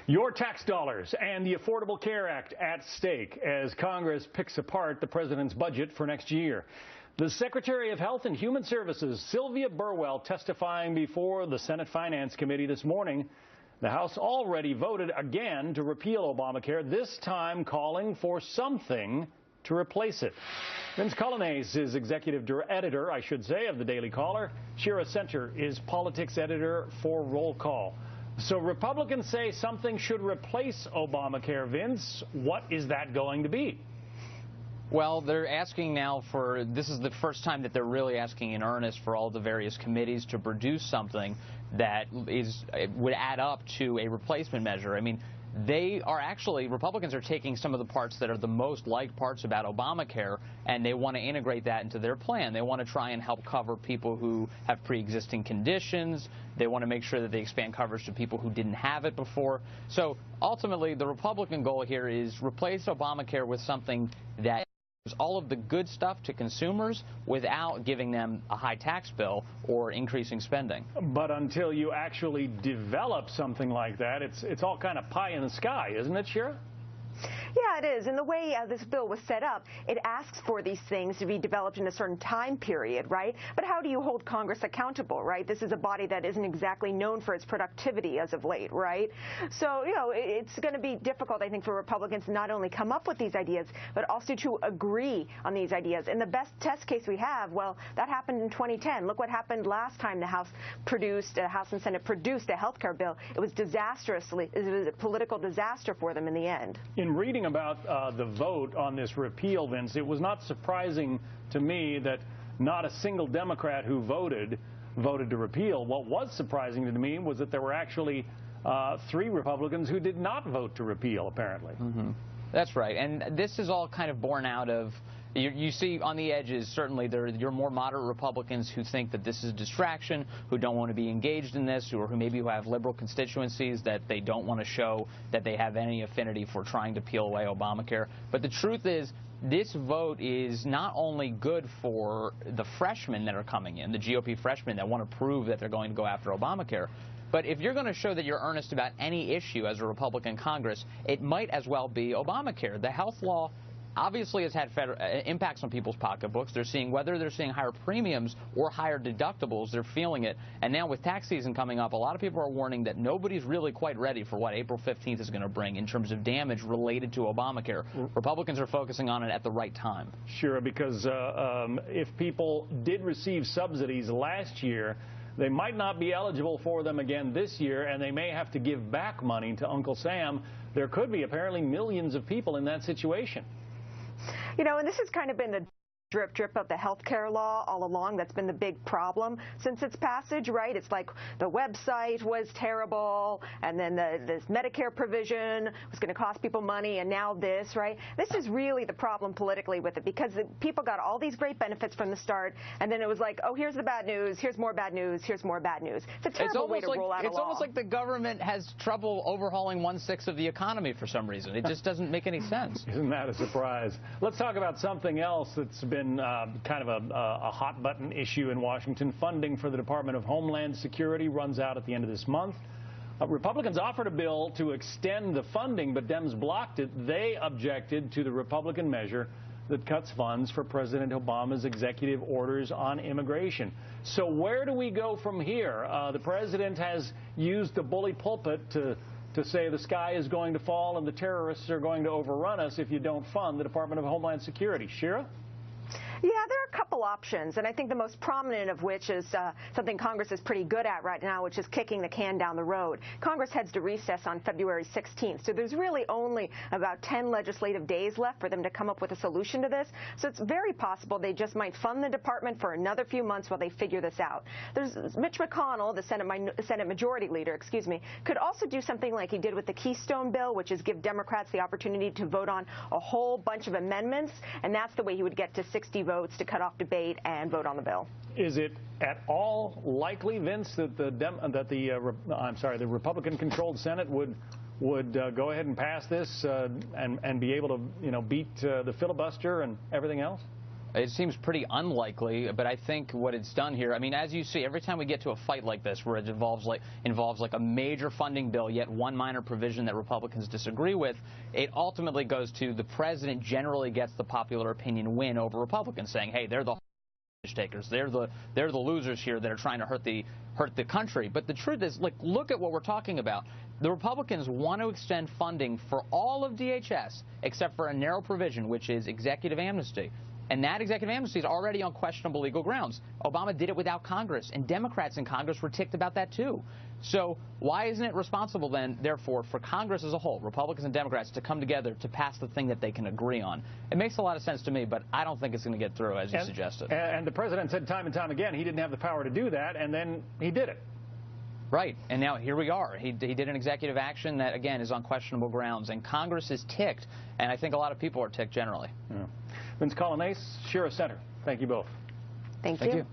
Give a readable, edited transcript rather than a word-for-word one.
Your tax dollars and the Affordable Care Act at stake as Congress picks apart the president's budget for next year. The Secretary of Health and Human Services, Sylvia Burwell, testifying before the Senate Finance Committee this morning. The House already voted again to repeal Obamacare, this time calling for something to replace it. Vince Coglianese is executive editor, of the Daily Caller. Shira Center is politics editor for Roll Call. So Republicans say something should replace Obamacare. Vince, what is that going to be? Well, they're asking now for, this is the first time that they're really asking in earnest for all the various committees to produce something that would add up to a replacement measure. I mean, Republicans are taking some of the parts that are the most liked parts about Obamacare, and they want to integrate that into their plan. They want to try and help cover people who have pre-existing conditions. They want to make sure that they expand coverage to people who didn't have it before. So ultimately, the Republican goal here is replace Obamacare with something that all of the good stuff to consumers without giving them a high tax bill or increasing spending. But until you actually develop something like that, it's all kind of pie in the sky, isn't it, Shira? Yeah, it is. And the way this bill was set up, it asks for these things to be developed in a certain time period, right? But how do you hold Congress accountable, right? This is a body that isn't exactly known for its productivity as of late, right? So, it's going to be difficult, I think, for Republicans to not only come up with these ideas, but also to agree on these ideas. And the best test case we have, well, that happened in 2010. Look what happened last time the House and Senate produced a health care bill. It was a political disaster for them in the end. In reading about the vote on this repeal, Vince, it was not surprising to me that not a single Democrat who voted to repeal. What was surprising to me was that there were actually 3 Republicans who did not vote to repeal, apparently. Mm-hmm. That's right. And this is all kind of born out of, you see on the edges, certainly, you're more moderate Republicans who think that this is a distraction, who don't want to be engaged in this, or who maybe have liberal constituencies that they don't want to show that they have any affinity for trying to peel away Obamacare. But the truth is, this vote is not only good for the freshmen that are coming in, the GOP freshmen that want to prove that they're going to go after Obamacare, but if you're going to show that you're earnest about any issue as a Republican Congress, it might as well be Obamacare. The health law obviously has had impacts on people's pocketbooks. Whether they're seeing higher premiums or higher deductibles, they're feeling it. And now with tax season coming up, a lot of people are warning that nobody's really quite ready for what April 15th is going to bring in terms of damage related to Obamacare. Republicans are focusing on it at the right time. Sure, because if people did receive subsidies last year, they might not be eligible for them again this year, and they may have to give back money to Uncle Sam. There could be apparently millions of people in that situation. And this has kind of been the drip of the health care law all along. That's been the big problem since its passage, right? It's like the website was terrible, and then this Medicare provision was going to cost people money, and now this, right? This is really the problem politically with it, because people got all these great benefits from the start, and then it was like, oh, here's the bad news, here's more bad news, here's more bad news. It's a terrible way to roll out a law. It's almost like the government has trouble overhauling 1/6 of the economy for some reason. It just doesn't make any sense. Isn't that a surprise? Let's talk about something else that's been kind of a hot-button issue in Washington. Funding for the Department of Homeland Security runs out at the end of this month. Republicans offered a bill to extend the funding, but Dems blocked it. They objected to the Republican measure that cuts funds for President Obama's executive orders on immigration. So where do we go from here? The president has used the bully pulpit to say the sky is going to fall and the terrorists are going to overrun us if you don't fund the Department of Homeland Security. Shira? Yeah, there are a couple options, and I think the most prominent of which is something Congress is pretty good at right now, which is kicking the can down the road. Congress heads to recess on February 16th, so there's really only about 10 legislative days left for them to come up with a solution to this. So it's very possible they just might fund the department for another few months while they figure this out. There's Mitch McConnell, the Senate Majority Leader, could also do something like he did with the Keystone Bill, which is give Democrats the opportunity to vote on a whole bunch of amendments, and that's the way he would get to 60 votes to cut off debate and vote on the bill. Is it at all likely, Vince, that the Republican-controlled Senate would go ahead and pass this and be able to beat the filibuster and everything else? It seems pretty unlikely, but I think what it's done here, I mean, as you see, every time we get to a fight like this where it involves like a major funding bill, yet one minor provision that Republicans disagree with, it ultimately goes to the president generally gets the popular opinion win over Republicans, saying, hey, they're the takers, they're the losers here that are trying to hurt the country. But the truth is, like, look at what we're talking about. The Republicans want to extend funding for all of DHS except for a narrow provision, which is executive amnesty. And that executive amnesty is already on questionable legal grounds. Obama did it without Congress, and Democrats in Congress were ticked about that too. So why isn't it responsible then, therefore, for Congress as a whole, Republicans and Democrats, to come together to pass the thing that they can agree on? It makes a lot of sense to me, but I don't think it's going to get through, as you suggested. And the president said time and time again he didn't have the power to do that, and then he did it. Right, and now here we are. He did an executive action that, again, is on questionable grounds, and Congress is ticked, and I think a lot of people are ticked generally. Yeah. Vince Coglianese, Shira Center. Thank you both. Thank you.